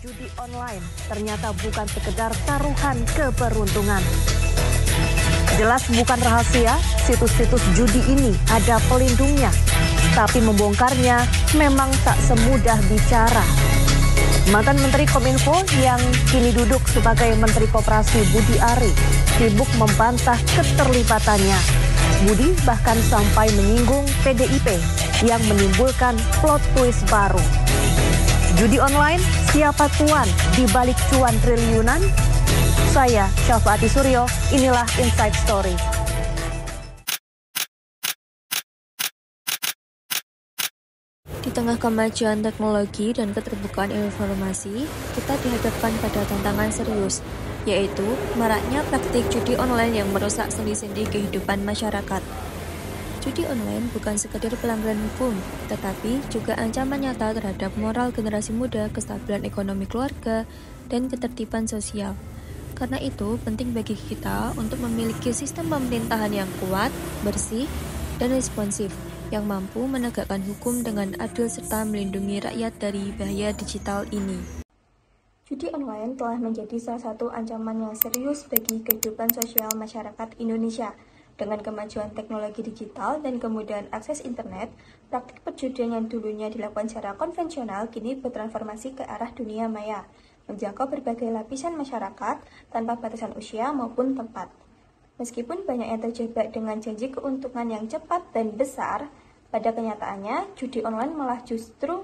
Judi online ternyata bukan sekedar taruhan keberuntungan. Jelas bukan rahasia, situs-situs judi ini ada pelindungnya. Tapi membongkarnya memang tak semudah bicara. Mantan Menteri Kominfo yang kini duduk sebagai Menteri Koperasi Budi Ari sibuk membantah keterlibatannya. Budi bahkan sampai menyinggung PDIP yang menimbulkan plot twist baru. Judi online, siapa tuan di balik cuan triliunan? Saya, Syafaati Suryo, inilah Inside Story. Di tengah kemajuan teknologi dan keterbukaan informasi, kita dihadapkan pada tantangan serius, yaitu maraknya praktik judi online yang merusak sendi-sendi kehidupan masyarakat. Judi online bukan sekedar pelanggaran hukum, tetapi juga ancaman nyata terhadap moral generasi muda, kestabilan ekonomi keluarga, dan ketertiban sosial. Karena itu, penting bagi kita untuk memiliki sistem pemerintahan yang kuat, bersih, dan responsif, yang mampu menegakkan hukum dengan adil serta melindungi rakyat dari bahaya digital ini. Judi online telah menjadi salah satu ancaman yang serius bagi kehidupan sosial masyarakat Indonesia. Dengan kemajuan teknologi digital dan kemudahan akses internet, praktik perjudian yang dulunya dilakukan secara konvensional kini bertransformasi ke arah dunia maya, menjangkau berbagai lapisan masyarakat tanpa batasan usia maupun tempat. Meskipun banyak yang terjebak dengan janji keuntungan yang cepat dan besar, pada kenyataannya judi online malah justru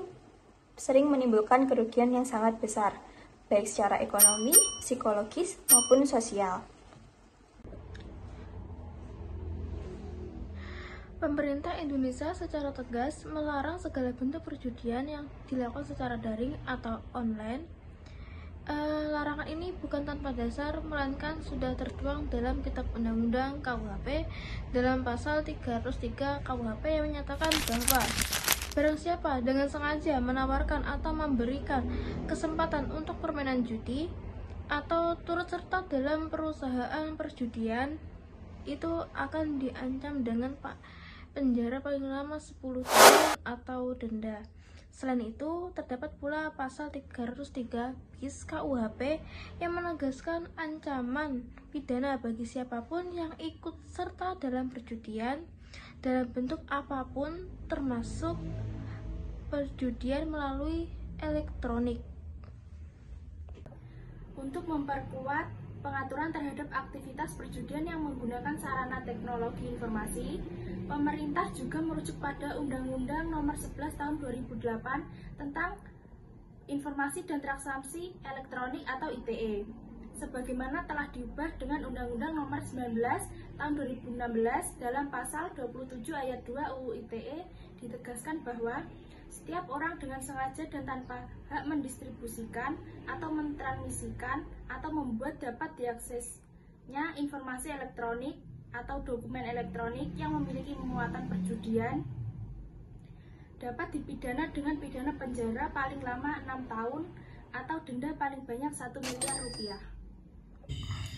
sering menimbulkan kerugian yang sangat besar, baik secara ekonomi, psikologis, maupun sosial. Pemerintah Indonesia secara tegas melarang segala bentuk perjudian yang dilakukan secara daring atau online. Larangan ini bukan tanpa dasar, melainkan sudah tertuang dalam Kitab Undang-Undang KUHP dalam pasal 303 KUHP yang menyatakan bahwa barang siapa dengan sengaja menawarkan atau memberikan kesempatan untuk permainan judi atau turut serta dalam perusahaan perjudian itu akan diancam dengan penjara paling lama 10 tahun atau denda. Selain itu, terdapat pula pasal 303 bis KUHP yang menegaskan ancaman pidana bagi siapapun yang ikut serta dalam perjudian dalam bentuk apapun, termasuk perjudian melalui elektronik. Untuk memperkuat pengaturan terhadap aktivitas perjudian yang menggunakan sarana teknologi informasi, pemerintah juga merujuk pada Undang-Undang Nomor 11 Tahun 2008 tentang Informasi dan Transaksi Elektronik atau ITE, sebagaimana telah diubah dengan Undang-Undang Nomor 19 Tahun 2016 dalam pasal 27 ayat 2 UU ITE ditegaskan bahwa setiap orang dengan sengaja dan tanpa hak mendistribusikan atau mentransmisikan atau membuat dapat diaksesnya informasi elektronik atau dokumen elektronik yang memiliki muatan perjudian dapat dipidana dengan pidana penjara paling lama 6 tahun atau denda paling banyak 1 miliar rupiah.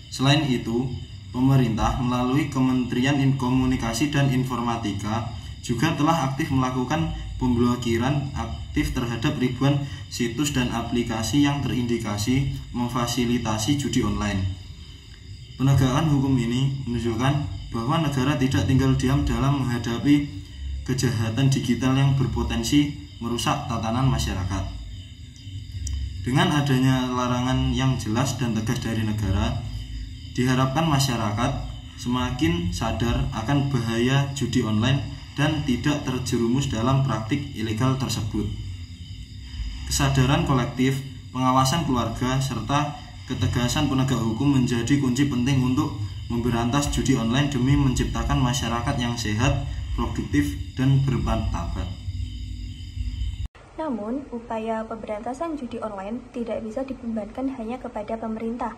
Selain itu, pemerintah melalui Kementerian Komunikasi dan Informatika juga telah aktif melakukan pemblokiran aktif terhadap ribuan situs dan aplikasi yang terindikasi memfasilitasi judi online. Penegakan hukum ini menunjukkan bahwa negara tidak tinggal diam dalam menghadapi kejahatan digital yang berpotensi merusak tatanan masyarakat. Dengan adanya larangan yang jelas dan tegas dari negara, diharapkan masyarakat semakin sadar akan bahaya judi online dan tidak terjerumus dalam praktik ilegal tersebut. Kesadaran kolektif, pengawasan keluarga, serta ketegasan penegak hukum menjadi kunci penting untuk memberantas judi online demi menciptakan masyarakat yang sehat, produktif, dan bermartabat. Namun, upaya pemberantasan judi online tidak bisa dibebankan hanya kepada pemerintah.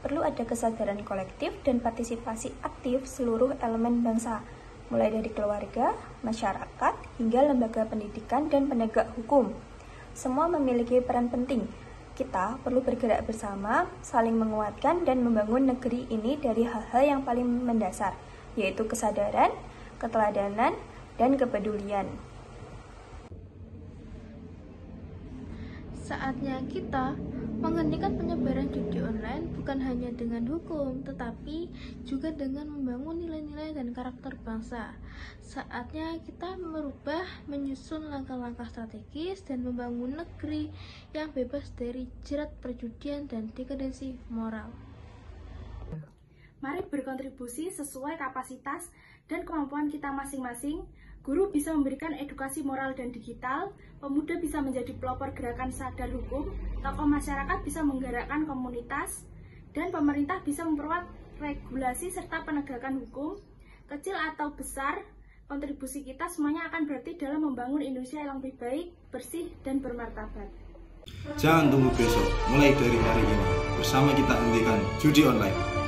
Perlu ada kesadaran kolektif dan partisipasi aktif seluruh elemen bangsa, mulai dari keluarga, masyarakat, hingga lembaga pendidikan dan penegak hukum. Semua memiliki peran penting. Kita perlu bergerak bersama, saling menguatkan dan membangun negeri ini dari hal-hal yang paling mendasar, yaitu kesadaran, keteladanan, dan kepedulian. Saatnya kita Menghentikan penyebaran judi online bukan hanya dengan hukum, tetapi juga dengan membangun nilai-nilai dan karakter bangsa. Saatnya kita merubah, menyusun langkah-langkah strategis, dan membangun negeri yang bebas dari jerat perjudian dan dekadensi moral. Mari berkontribusi sesuai kapasitas dan kemampuan kita masing-masing. Guru bisa memberikan edukasi moral dan digital, pemuda bisa menjadi pelopor gerakan sadar hukum, tokoh masyarakat bisa menggerakkan komunitas, dan pemerintah bisa memperkuat regulasi serta penegakan hukum. Kecil atau besar, kontribusi kita semuanya akan berarti dalam membangun Indonesia yang lebih baik, bersih, dan bermartabat. Jangan tunggu besok, mulai dari hari ini. Bersama kita hentikan judi online.